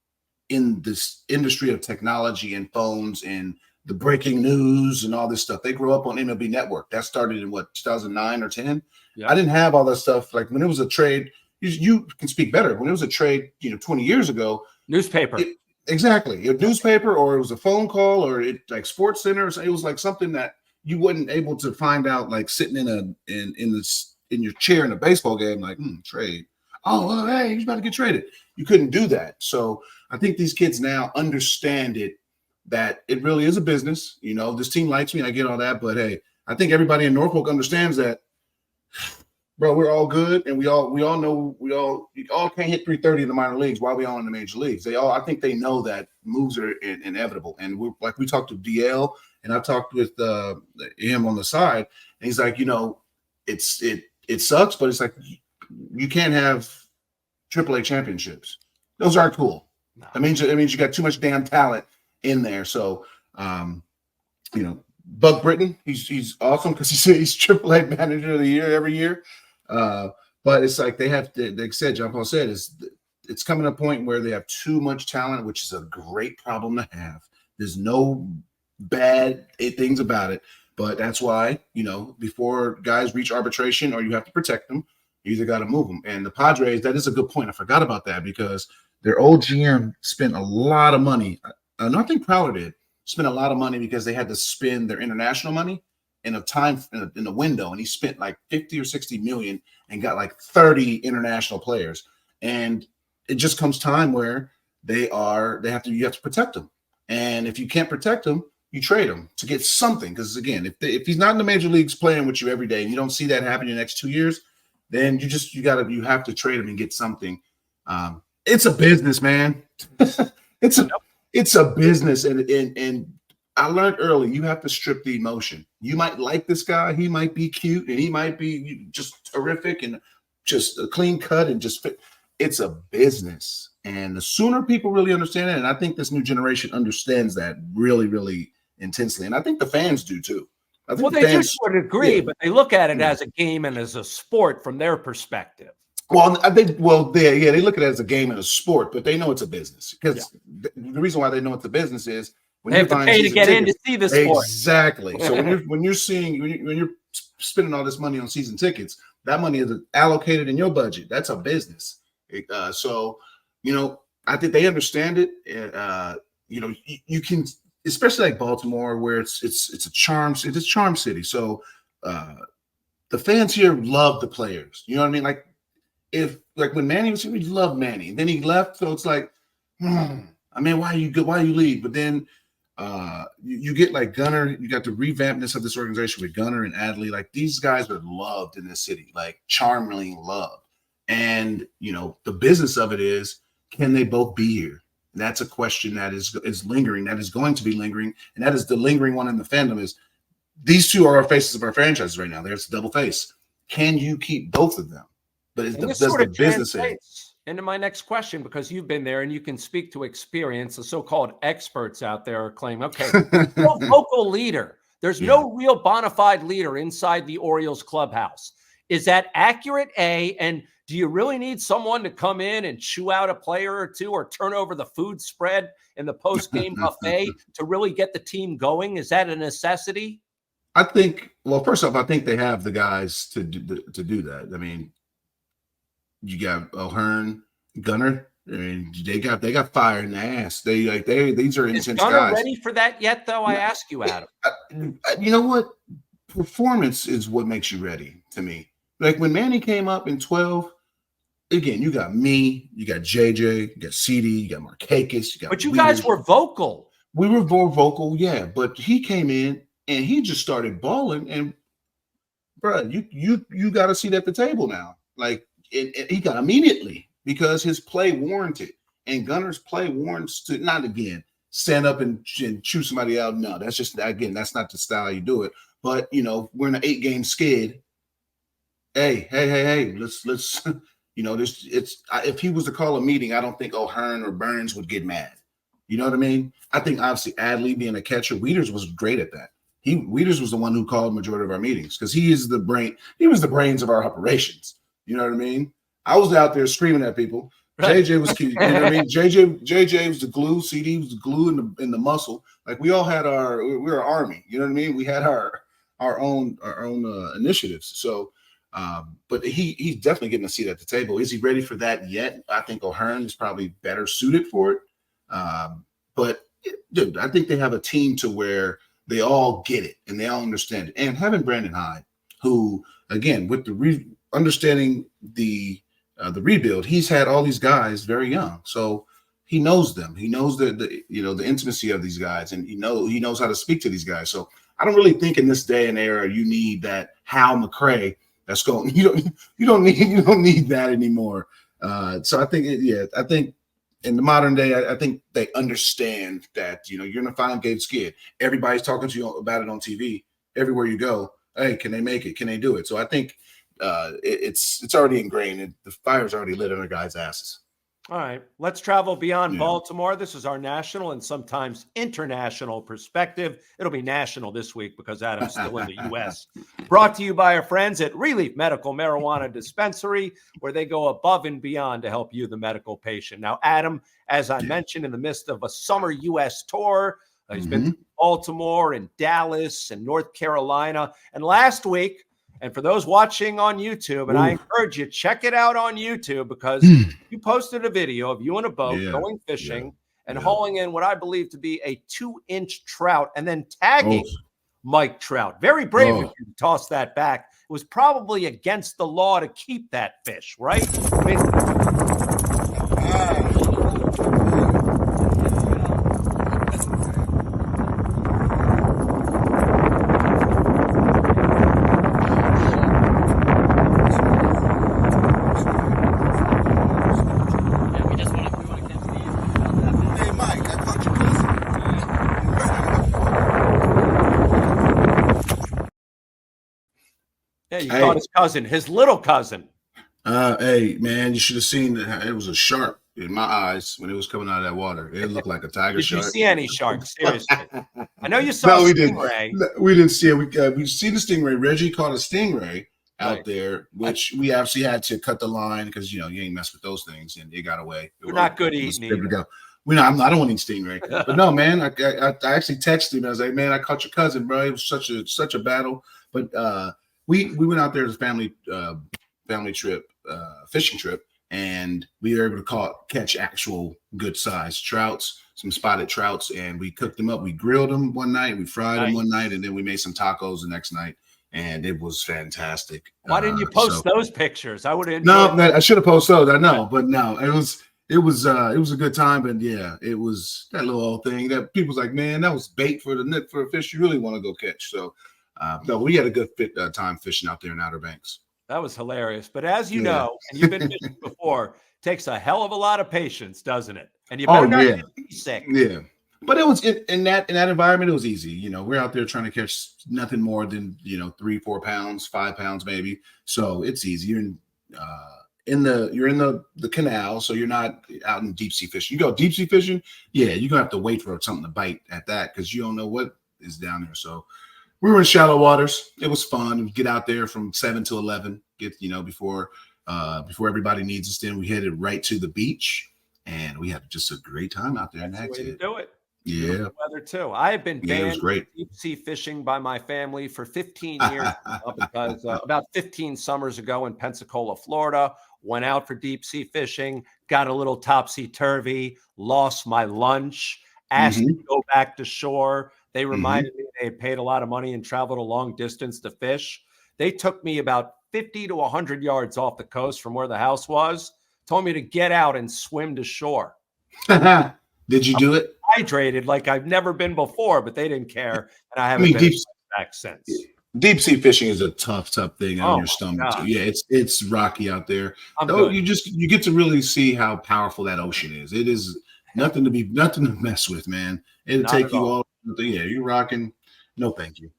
in this industry of technology and phones and the breaking news and all this stuff. They grew up on MLB Network. That started in 2009 or 10. Yep. I didn't have all that stuff. Like when it was a trade. You can speak better. When it was a trade, 20 years ago, newspaper, exactly, a newspaper, or it was a phone call, or like Sports Center. It was like something that you wasn't able to find out, like sitting in your chair in a baseball game, like trade. Oh, well, hey, he's about to get traded. You couldn't do that. So I think these kids now understand that it really is a business. This team likes me, I get all that, but hey, I think everybody in Norfolk understands that. Bro, we're all good, and we all know we all can't hit 330 in the minor leagues. Why are we all in the major leagues? I think they know that moves are inevitable. And we talked to DL, and I talked with him on the side, and he's like, it sucks, but it's like you can't have AAA championships. Those aren't cool. No. That means you got too much damn talent in there. So, Buck Britton, he's awesome because he's AAA manager of the year every year. But it's like John Paul said, it's coming to a point where they have too much talent, which is a great problem to have. There's no bad things about it, But that's why, before guys reach arbitration or you have to protect them, you either got to move them. And the Padres, that is a good point. I forgot about that because their old GM spent a lot of money. And I think Prowler did spend a lot of money because they had to spend their international money in a time in a window. And he spent like 50 or 60 million and got like 30 international players. And it just comes time where you have to protect them. And if you can't protect them, you trade him to get something. Because again, if he's not in the major leagues playing with you every day and you don't see that happen in the next 2 years, then you have to trade him and get something. It's a business, man. it's a business. And I learned early, you have to strip the emotion. You might like this guy. He might be cute and he might be just terrific and just a clean cut and just fit. It's a business. And the sooner people really understand it, and I think this new generation understands that really, really intensely. And I think the fans do too. I think they do sort of agree, but they look at it as a game and as a sport from their perspective. Well, they look at it as a game and a sport, but they know it's a business because the reason why they know it's a business is when they have to pay to get in to see the sport. Exactly. So when you're spending all this money on season tickets, that money is allocated in your budget. That's a business. So I think they understand it. You can, especially like Baltimore, where it's a charm city. So the fans here love the players. You know what I mean? Like when Manny was here, we loved Manny. Then he left, so it's like, why you leave? But then you get like Gunnar. You got the revampness of this organization with Gunnar and Adley. Like these guys are loved in this city, like charmingly loved. And the business of it is, can they both be here? And that's a question that is lingering, that is going to be lingering, and that is the lingering one in the fandom is these two are our faces of our franchises right now. There's a double face. Can you keep both of them? But does the business into my next question, because you've been there and you can speak to experience. The so-called experts out there are claiming, okay, no vocal leader. There's no real bona fide leader inside the Orioles clubhouse. Is that accurate, A? And do you really need someone to come in and chew out a player or two or turn over the food spread in the post-game buffet to really get the team going? Is that a necessity? I think, well, first off, I think they have the guys to do that. I mean, you got O'Hearn, Gunnar. I mean, they got fire in the ass. These are intense guys. Is Gunnar ready for that yet, though? I ask you, Adam. You know what? Performance is what makes you ready to me. Like when Manny came up in 12, again, you got me, you got JJ, you got CD, you got Markakis, but you guys were vocal. We were more vocal, yeah. But he came in and he just started balling, and bro, you got a seat at the table now. Like he got immediately because his play warranted, and Gunnar's play warrants to not again stand up and chew somebody out. No, that's just that's not the style you do it. But we're in an 8-game skid. Hey, let's if he was to call a meeting, I don't think O'Hearn or Burns would get mad. You know what I mean? I think obviously Adley being a catcher, Wieters was great at that. Wieters was the one who called majority of our meetings because he is the brain. He was the brains of our operations. You know what I mean? I was out there screaming at people. Right. JJ was key. You know what I mean? JJ was the glue. CD was the glue in the muscle. Like we all had we were an army. You know what I mean? We had our own initiatives. So. But he's definitely getting a seat at the table. Is he ready for that yet? I think O'Hearn is probably better suited for it. But dude, I think they have a team to where they all get it and they all understand it. And having Brandon Hyde, who again with the understanding the rebuild, he's had all these guys very young, so he knows them. He knows the intimacy of these guys, and he knows how to speak to these guys. So I don't really think in this day and era you need that Hal McRae. That's going. You don't need that anymore. So I think I think in the modern day, I think they understand that you're in a 5-game skid. Everybody's talking to you about it on TV everywhere you go. Hey, can they make it? Can they do it? So I think it's already ingrained. The fire's already lit under guys' asses. All right, let's travel beyond Baltimore. This is our national and sometimes international perspective. It'll be national this week because Adam's still in the U.S. Brought to you by our friends at Relief Medical Marijuana Dispensary, where they go above and beyond to help you, the medical patient. Now, Adam, as I mentioned, in the midst of a summer U.S. tour, He's been to Baltimore and Dallas and North Carolina. And last week, and for those watching on YouTube, and I encourage you, check it out on YouTube because you posted a video of you in a boat going fishing and hauling in what I believe to be a 2-inch trout and then tagging Mike Trout. Very brave of you to toss that back. It was probably against the law to keep that fish, right? I mean, you caught his cousin, his little cousin. Hey, man, you should have seen that. It was a shark in my eyes when it was coming out of that water. It looked like a tiger shark. Did you see any sharks? Seriously. I know you saw a stingray. We didn't see it. We've seen the stingray. Reggie caught a stingray out there, which we actually had to cut the line because, you ain't mess with those things, and it got away. You're not good eating either. I don't want to eat stingray. But no, man, I actually texted him. I was like, man, I caught your cousin, bro. It was such a battle. But we went out there as a family trip, fishing trip, and we were able to catch actual good sized trouts, some spotted trouts, and we cooked them up. We grilled them one night, we fried them one night, and then we made some tacos the next night, and it was fantastic. Why didn't you post those pictures? I would have. No, I should have posted those. I know, but no, it was a good time. But yeah, it was that little old thing that people's like, man, that was bait for a fish you really want to go catch. So. No, we had a good time fishing out there in Outer Banks. That was hilarious. But as you know, and you've been fishing before, it takes a hell of a lot of patience, doesn't it? And you better not get sick. Yeah. But it was in that environment, it was easy. We're out there trying to catch nothing more than 3-4 pounds, 5 pounds maybe. So it's easy. You're in the canal, so you're not out in deep sea fishing. You go deep sea fishing, you're gonna have to wait for something to bite at that because you don't know what is down there. So we were in shallow waters. It was fun. Get out there from 7 to 11. Before everybody needs us. Then we headed right to the beach, and we had just a great time out there. That's the way to do it. Yeah, weather too. I have been banned from deep sea fishing by my family for 15 years because about 15 summers ago in Pensacola, Florida, went out for deep sea fishing, got a little topsy-turvy, lost my lunch, asked to go back to shore. They reminded me they had paid a lot of money and traveled a long distance to fish. They took me about 50 to 100 yards off the coast from where the house was, told me to get out and swim to shore. Did you do it? Hydrated like I've never been before, but they didn't care. And I haven't been back since. Deep sea fishing is a tough thing on your stomach. Too. Yeah, it's rocky out there. You get to really see how powerful that ocean is. It is nothing to mess with, man. It'll take you all. Yeah, you're rocking. No, thank you.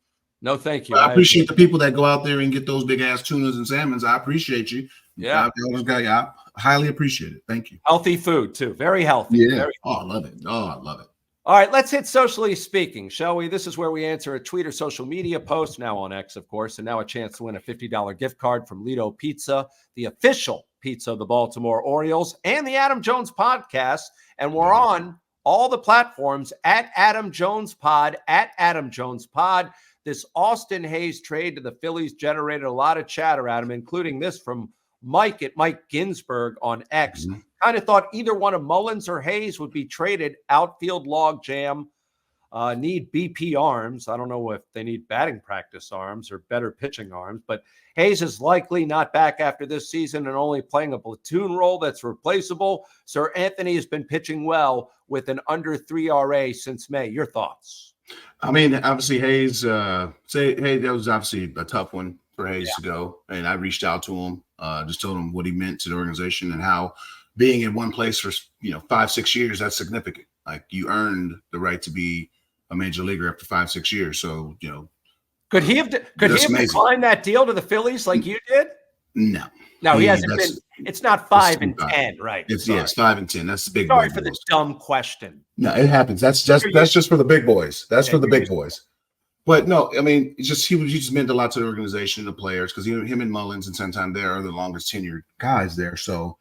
No, thank you. I appreciate the people that go out there and get those big ass tunas and salmons. I appreciate you. Yeah, I highly appreciate it. Thank you. Healthy food too. Very healthy. Yeah. I love it. I love it. All right, let's hit socially speaking, shall we? This is where we answer a tweet or social media post, now on X, of course, and now a chance to win a $50 gift card from Lido Pizza, the official pizza of the Baltimore Orioles, and the Adam Jones podcast. And we're on all the platforms at Adam Jones Pod, at Adam Jones Pod. This Austin Hays trade to the Phillies generated a lot of chatter, Adam, including this from Mike at Mike Ginsburg on X. Kind of thought either one of Mullins or Hays would be traded. Outfield log jam, need BP arms. I don't know if they need batting practice arms or better pitching arms, but Hays is likely not back after this season and only playing a platoon role that's replaceable. Sir Anthony has been pitching well with an under 3 RA since May. Your thoughts? I mean, obviously Hays, that was obviously a tough one for Hays to go. And I reached out to him, just told him what he meant to the organization and how being in one place for 5-6 years, that's significant. Like, you earned the right to be a major leaguer after 5-6 years. So, could he have declined that deal to the Phillies like you did? No, he hasn't been. It's not 5 and 10, right? It's 5 and 10. That's the big. Sorry for the dumb question. No, it happens. That's just for the big boys. That's for the big boys. But no, I mean, he just meant a lot to the organization, the players, because him and Mullins and Santander are the longest tenured guys there. So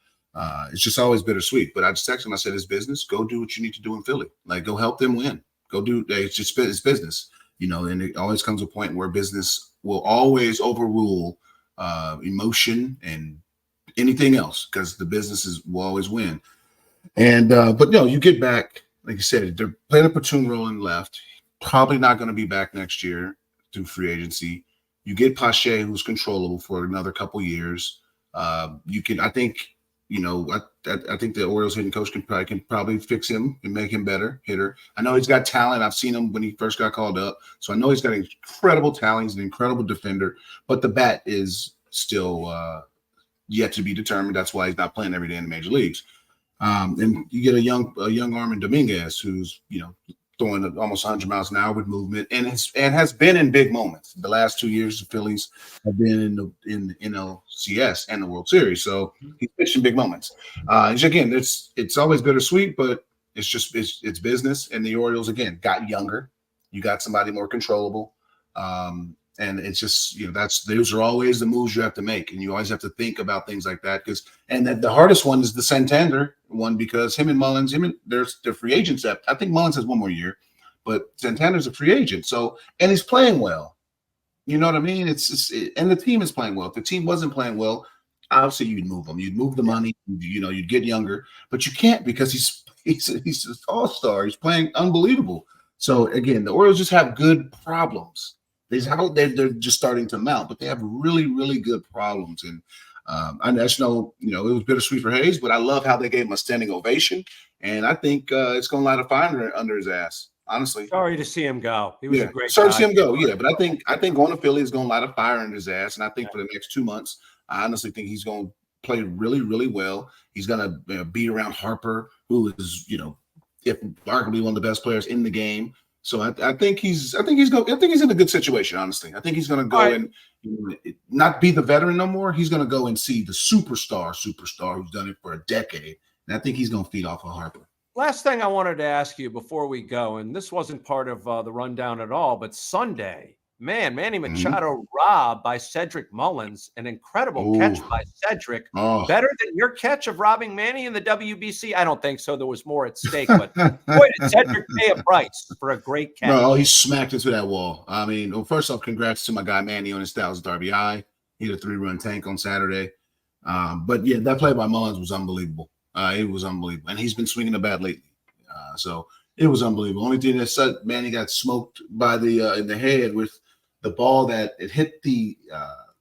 it's just always bittersweet. But I just texted him. I said, "It's business. Go do what you need to do in Philly. Like, go help them win. Go do. It's business, and it always comes a point where business will always overrule emotion and anything else because the businesses will always win. And but you get back, like you said, they're playing a platoon role in left. Probably not going to be back next year through free agency. You get Pache, who's controllable for another couple years. You can, I think, I think the Orioles hitting coach can probably fix him and make him better hitter. I know he's got talent. I've seen him when he first got called up, so I know he's got incredible talent. He's an incredible defender, but the bat is still yet to be determined. That's why he's not playing every day in the major leagues. And you get a young Armin Dominguez who's throwing almost 100 miles an hour with movement and has been in big moments. The last 2 years, the Phillies have been in the NLCS and the World Series, so he's pitched in big moments. Again, it's always bittersweet, but it's business. And the Orioles again got younger. You got somebody more controllable, and it's just those are always the moves you have to make, and you always have to think about things like that the hardest one is the Santander one because him and Mullins, they're free agents. I think Mullins has one more year, but Santander's a free agent. So and he's playing well. You know what I mean? And the team is playing well. If the team wasn't playing well, obviously you'd move them. You'd move the money. You'd get younger, but you can't because he's an all-star. He's playing unbelievable. So again, the Orioles just have good problems. They're just starting to mount, but they have really, really good problems. And I just know, it was bittersweet for Hayes, but I love how they gave him a standing ovation. And I think it's going to light a fire under his ass, honestly. Sorry to see him go. He was a great Sorry guy. to see him go, yeah. But I think going to Philly is going to light a fire under his ass. And I think for the next 2 months, I honestly think he's going to play really, really well. He's going to be around Harper, who is, if arguably one of the best players in the game. So I think he's in a good situation, honestly. I think he's going to go and not be the veteran no more. He's going to go and see the superstar who's done it for a decade. And I think he's going to feed off of Harper. Last thing I wanted to ask you before we go, and this wasn't part of the rundown at all, but Sunday, Manny Machado robbed by Cedric Mullins, an incredible catch by Cedric. Better than your catch of robbing Manny in the WBC? I don't think so. There was more at stake, but boy, did Cedric pay a price for a great catch. No, he smacked into that wall. I mean, first off, congrats to my guy Manny on his 1,000th RBI. He had a 3-run tank on Saturday. But yeah, that play by Mullins was unbelievable. It was unbelievable. And he's been swinging the bat lately. So it was unbelievable. Only thing that Manny got smoked by in the head with the ball that it hit the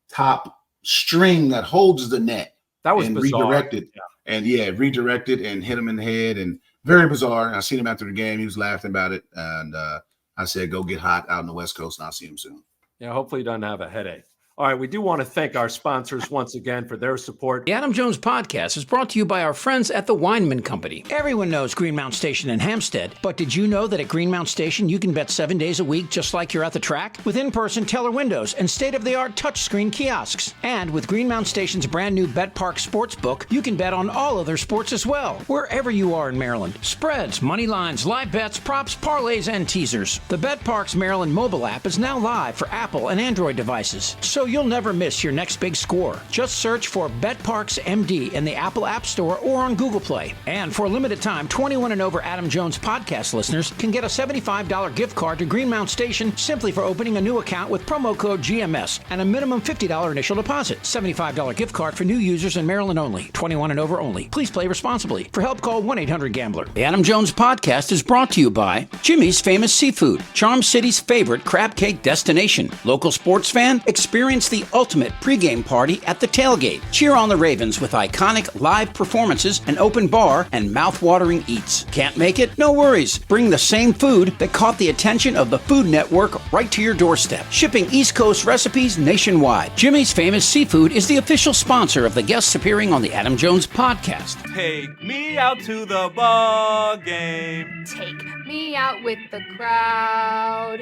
top string that holds the net. That was bizarre. Redirected. Yeah. And redirected and hit him in the head. And very bizarre. I seen him after the game. He was laughing about it. And I said, go get hot out on the West Coast, and I'll see him soon. Yeah, hopefully he doesn't have a headache. All right, we do want to thank our sponsors once again for their support. The Adam Jones Podcast is brought to you by our friends at the Weinman Company. Everyone knows Greenmount Station in Hampstead, but did you know that at Greenmount Station you can bet 7 days a week just like you're at the track? With in-person teller windows and state-of-the-art touchscreen kiosks. And with Greenmount Station's brand new Bet Park Sportsbook, you can bet on all other sports as well, wherever you are in Maryland. Spreads, money lines, live bets, props, parlays, and teasers. The Bet Parks Maryland mobile app is now live for Apple and Android devices, so you'll never miss your next big score. Just search for BetParks MD in the Apple App Store or on Google Play. And for a limited time, 21 and over Adam Jones podcast listeners can get a $75 gift card to Greenmount Station simply for opening a new account with promo code GMS and a minimum $50 initial deposit. $75 gift card for new users in Maryland only. 21 and over only. Please play responsibly. For help, call 1-800-GAMBLER. The Adam Jones podcast is brought to you by Jimmy's Famous Seafood, Charm City's favorite crab cake destination. Local sports fan, experience the ultimate pregame party at the tailgate. Cheer on the Ravens with iconic live performances, an open bar, and mouth-watering eats. Can't make it? No worries. Bring the same food that caught the attention of the Food Network right to your doorstep. Shipping East Coast recipes nationwide. Jimmy's Famous Seafood is the official sponsor of the guests appearing on the Adam Jones podcast. Take me out to the ball game. Take me out with the crowd.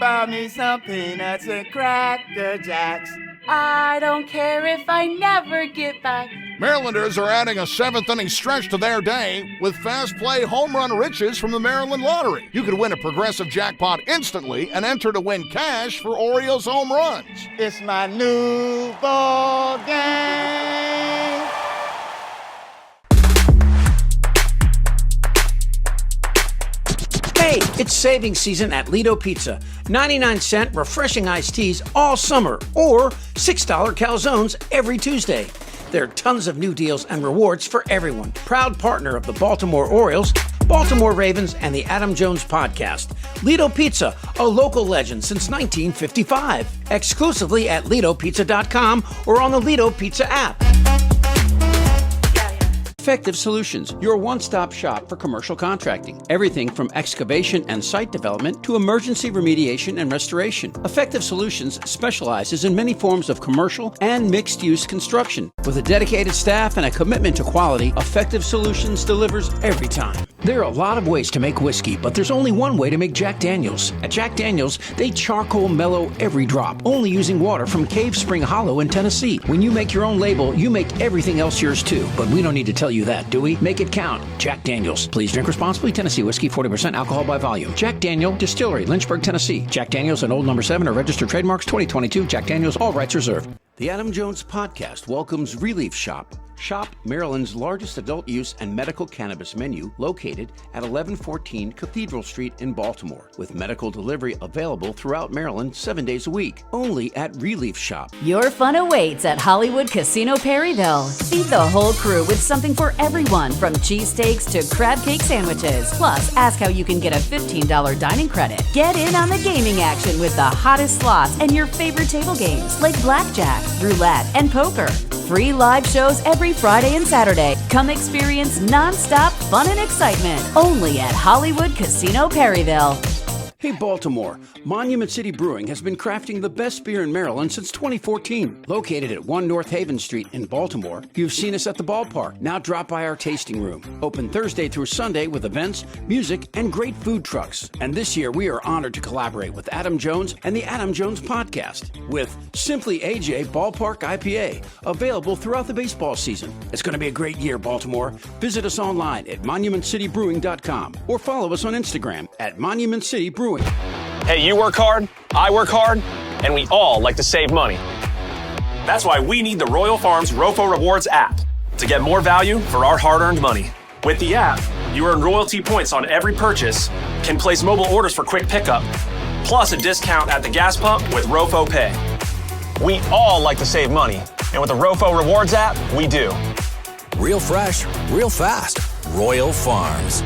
Buy me some peanuts and Cracker Jacks. I don't care if I never get back. Marylanders are adding a 7th-inning stretch to their day with fast play home run riches from the Maryland Lottery. You could win a progressive jackpot instantly and enter to win cash for Orioles home runs. It's my new ball game. Hey, it's savings season at Lido Pizza. 99-cent refreshing iced teas all summer, or $6 calzones every Tuesday. There are tons of new deals and rewards for everyone. Proud partner of the Baltimore Orioles, Baltimore Ravens, and the Adam Jones Podcast. Lido Pizza, a local legend since 1955. Exclusively at LidoPizza.com or on the Lido Pizza app. Effective Solutions, your one-stop shop for commercial contracting. Everything from excavation and site development to emergency remediation and restoration. Effective Solutions specializes in many forms of commercial and mixed-use construction. With a dedicated staff and a commitment to quality, Effective Solutions delivers every time. There are a lot of ways to make whiskey, but there's only one way to make Jack Daniels. At Jack Daniels, they charcoal mellow every drop, only using water from Cave Spring Hollow in Tennessee. When you make your own label, you make everything else yours too. But we don't need to tell you that, do we? Make it count. Jack Daniels. Please drink responsibly. Tennessee whiskey, 40% alcohol by volume. Jack Daniel Distillery, Lynchburg, Tennessee. Jack Daniels and Old No. 7 are registered trademarks. 2022. Jack Daniels. All rights reserved. The Adam Jones Podcast welcomes Relief Shop. Shop Maryland's largest adult use and medical cannabis menu, located at 1114 Cathedral Street in Baltimore, with medical delivery available throughout Maryland 7 days a week, only at Relief Shop. Your fun awaits at Hollywood Casino Perryville. Feed the whole crew with something for everyone, from cheesesteaks to crab cake sandwiches. Plus, ask how you can get a $15 dining credit. Get in on the gaming action with the hottest slots and your favorite table games like blackjack, roulette, and poker. Free live shows every Friday and Saturday. Come experience non-stop fun and excitement only at Hollywood Casino Perryville. Hey Baltimore, Monument City Brewing has been crafting the best beer in Maryland since 2014. Located at 1 North Haven Street in Baltimore, you've seen us at the ballpark. Now drop by our tasting room. Open Thursday through Sunday with events, music, and great food trucks. And this year we are honored to collaborate with Adam Jones and the Adam Jones Podcast with Simply AJ Ballpark IPA, available throughout the baseball season. It's going to be a great year, Baltimore. Visit us online at monumentcitybrewing.com or follow us on Instagram at Monument City Brewing. Hey, you work hard, I work hard, and we all like to save money. That's why we need the Royal Farms ROFO Rewards app to get more value for our hard-earned money. With the app, you earn royalty points on every purchase, can place mobile orders for quick pickup, plus a discount at the gas pump with ROFO Pay. We all like to save money, and with the ROFO Rewards app, we do. Real fresh, real fast. Royal Farms.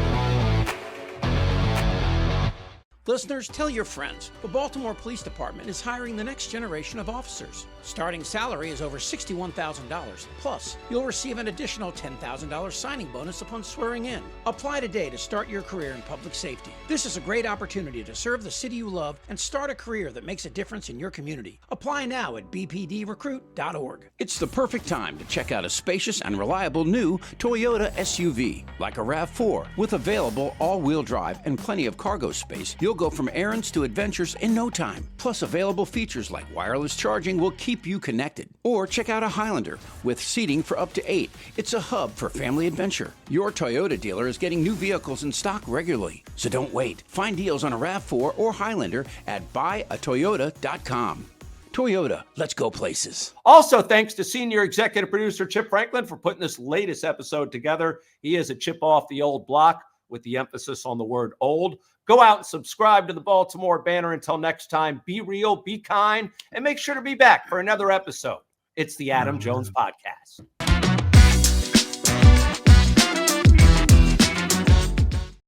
Listeners, tell your friends. The Baltimore Police Department is hiring the next generation of officers. Starting salary is over $61,000. Plus, you'll receive an additional $10,000 signing bonus upon swearing in. Apply today to start your career in public safety. This is a great opportunity to serve the city you love and start a career that makes a difference in your community. Apply now at bpdrecruit.org. It's the perfect time to check out a spacious and reliable new Toyota SUV, like a RAV4, with available all-wheel drive and plenty of cargo space. You'll go from errands to adventures in no time. Plus, available features like wireless charging will keep you connected. Or check out a Highlander with seating for up to 8. It's a hub for family adventure. Your Toyota dealer is getting new vehicles in stock regularly, so don't wait. Find deals on a RAV4 or Highlander at buyatoyota.com. Toyota, let's go places. Also, thanks to senior executive producer Chip Franklin for putting this latest episode together. He is a chip off the old block with the emphasis on the word old. Go out and subscribe to the Baltimore Banner. Until next time, be real, be kind, and make sure to be back for another episode. It's the Adam Jones Podcast.